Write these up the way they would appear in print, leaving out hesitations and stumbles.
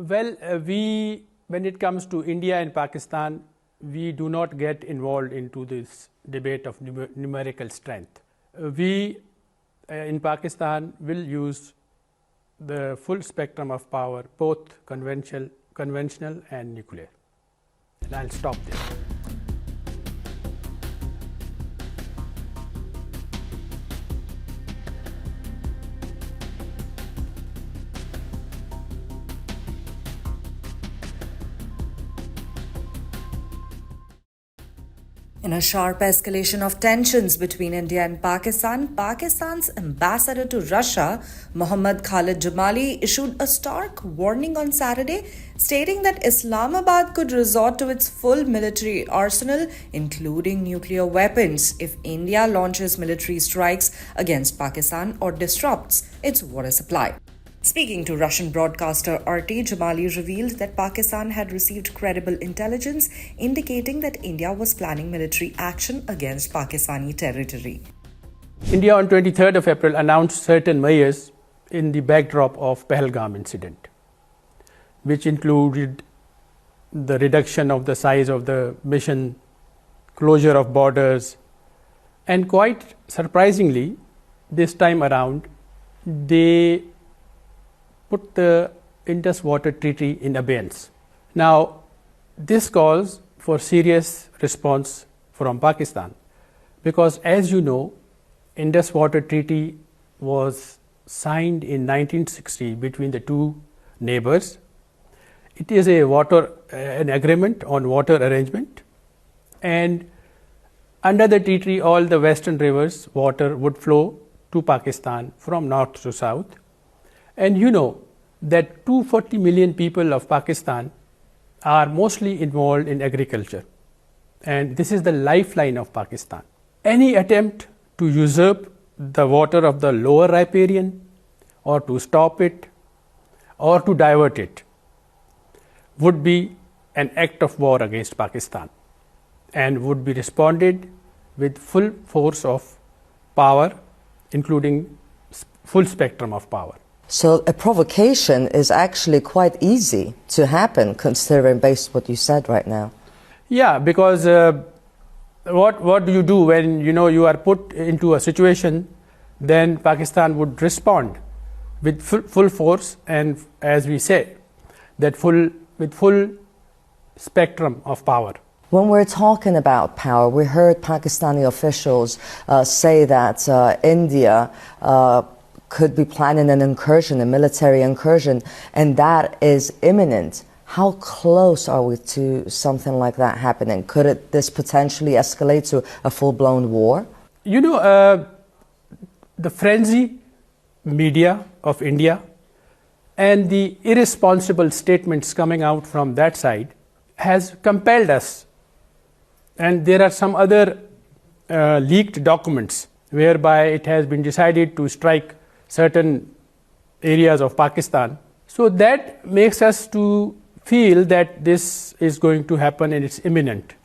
Well, when it comes to India and Pakistan, we do not get involved into this debate of numerical strength. We in Pakistan will use the full spectrum of power, both conventional and nuclear. And I'll stop there. In a sharp escalation of tensions between India and Pakistan, Pakistan's ambassador to Russia, Mohammad Khalid Jamali, issued a stark warning on Saturday, stating that Islamabad could resort to its full military arsenal, including nuclear weapons, if India launches military strikes against Pakistan or disrupts its water supply. Speaking to Russian broadcaster RT, Jamali revealed that Pakistan had received credible intelligence indicating that India was planning military action against Pakistani territory. India on 23rd of April announced certain measures in the backdrop of Pahalgam incident, which included the reduction of the size of the mission, closure of borders, and quite surprisingly, this time around, they put the Indus Waters Treaty in abeyance. Now, this calls for serious response from Pakistan because, as you know, Indus Waters Treaty was signed in 1960 between the two neighbors. It is an agreement on water arrangement, and under the treaty, all the western rivers' water would flow to Pakistan from north to south. And you know that 240 million people of Pakistan are mostly involved in agriculture. And this is the lifeline of Pakistan. Any attempt to usurp the water of the lower riparian or to stop it or to divert it would be an act of war against Pakistan and would be responded with full force of power, including full spectrum of power. So a provocation is actually quite easy to happen, considering based on what you said right now. Yeah, because what do you do when you are put into a situation? Then Pakistan would respond with full force, and as we say, that with full spectrum of power. When we're talking about power, we heard Pakistani officials say that India could be planning an incursion, a military incursion, and that is imminent. How close are we to something like that happening? Could this potentially escalate to a full-blown war? The frenzy media of India and the irresponsible statements coming out from that side has compelled us. And there are some other leaked documents whereby it has been decided to strike certain areas of Pakistan. So that makes us to feel that this is going to happen and it's imminent.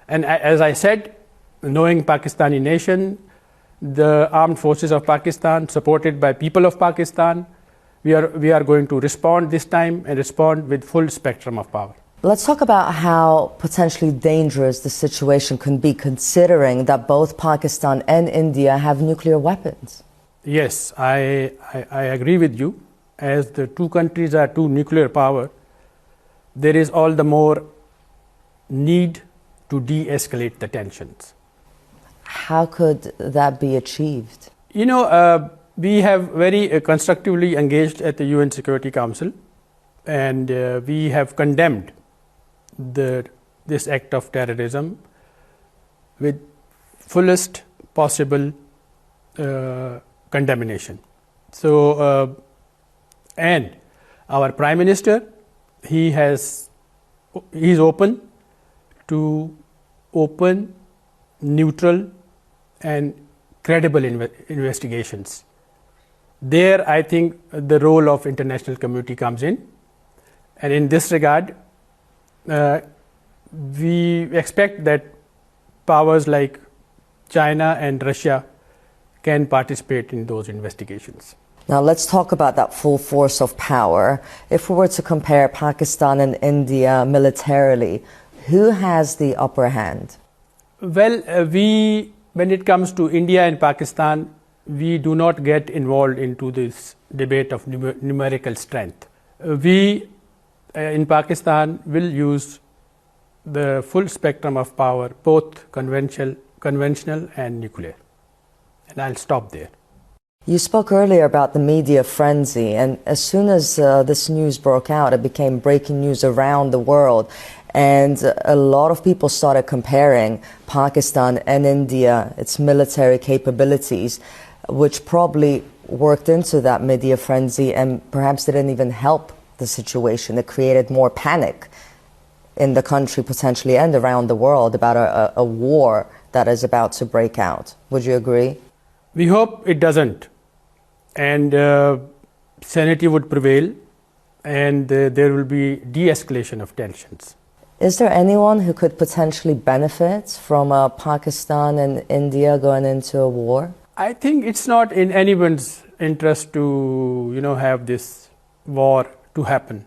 And as I said, knowing Pakistani nation, the armed forces of Pakistan, supported by people of Pakistan, we are going to respond this time and respond with full spectrum of power. Let's talk about how potentially dangerous the situation can be, considering that both Pakistan and India have nuclear weapons. Yes, I agree with you. As the two countries are two nuclear power, there is all the more need to de-escalate the tensions. How could that be achieved? We have very constructively engaged at the UN Security Council, and we have condemned this act of terrorism with fullest possible condemnation. So, and our Prime Minister, he is open to open, neutral, and credible investigations. There, I think the role of international community comes in, and in this regard, we expect that powers like China and Russia can participate in those investigations. Now let's talk about that full force of power. If we were to compare Pakistan and India militarily, who has the upper hand? Well, when it comes to India and Pakistan, we do not get involved into this debate of numerical strength. We in Pakistan will use the full spectrum of power, both conventional and nuclear. And I'll stop there. You spoke earlier about the media frenzy, and as soon as this news broke out, it became breaking news around the world. And a lot of people started comparing Pakistan and India, its military capabilities, which probably worked into that media frenzy and perhaps didn't even help the situation. It created more panic in the country potentially and around the world about a war that is about to break out. Would you agree? We hope it doesn't. And sanity would prevail, and there will be de-escalation of tensions. Is there anyone who could potentially benefit from Pakistan and India going into a war? I think it's not in anyone's interest to, have this war to happen,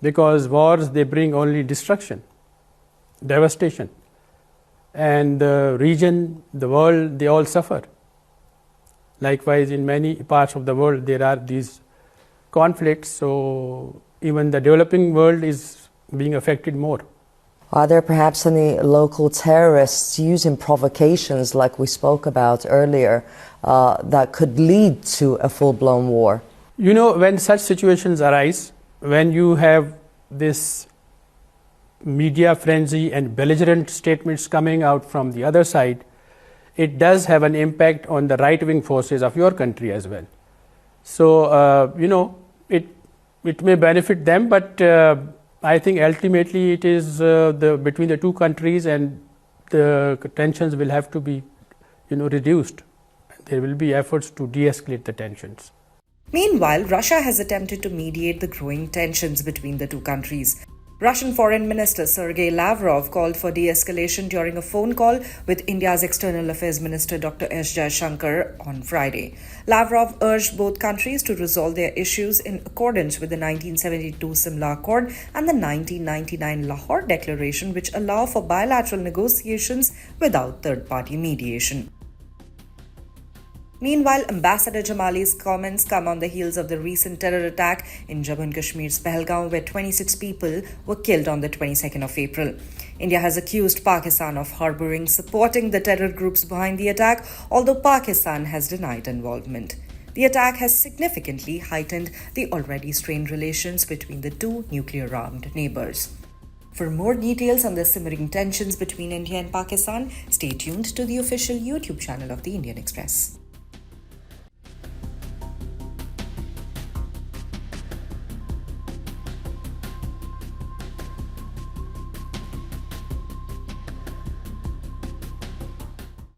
because wars, they bring only destruction, devastation, and the region, the world, they all suffer. Likewise, in many parts of the world, there are these conflicts, so even the developing world is being affected more. Are there perhaps any local terrorists using provocations like we spoke about earlier that could lead to a full-blown war? When such situations arise, when you have this media frenzy and belligerent statements coming out from the other side, it does have an impact on the right-wing forces of your country as well. So, it may benefit them, but I think ultimately it is between the two countries, and the tensions will have to be, reduced. There will be efforts to de-escalate the tensions. Meanwhile, Russia has attempted to mediate the growing tensions between the two countries. Russian Foreign Minister Sergei Lavrov called for de-escalation during a phone call with India's External Affairs Minister Dr. S. Jaishankar on Friday. Lavrov urged both countries to resolve their issues in accordance with the 1972 Simla Accord and the 1999 Lahore Declaration, which allow for bilateral negotiations without third-party mediation. Meanwhile, Ambassador Jamali's comments come on the heels of the recent terror attack in Jammu and Kashmir's Pahalgam, where 26 people were killed on the 22nd of April. India has accused Pakistan of harboring, supporting the terror groups behind the attack, although Pakistan has denied involvement. The attack has significantly heightened the already strained relations between the two nuclear-armed neighbors. For more details on the simmering tensions between India and Pakistan, stay tuned to the official YouTube channel of the Indian Express.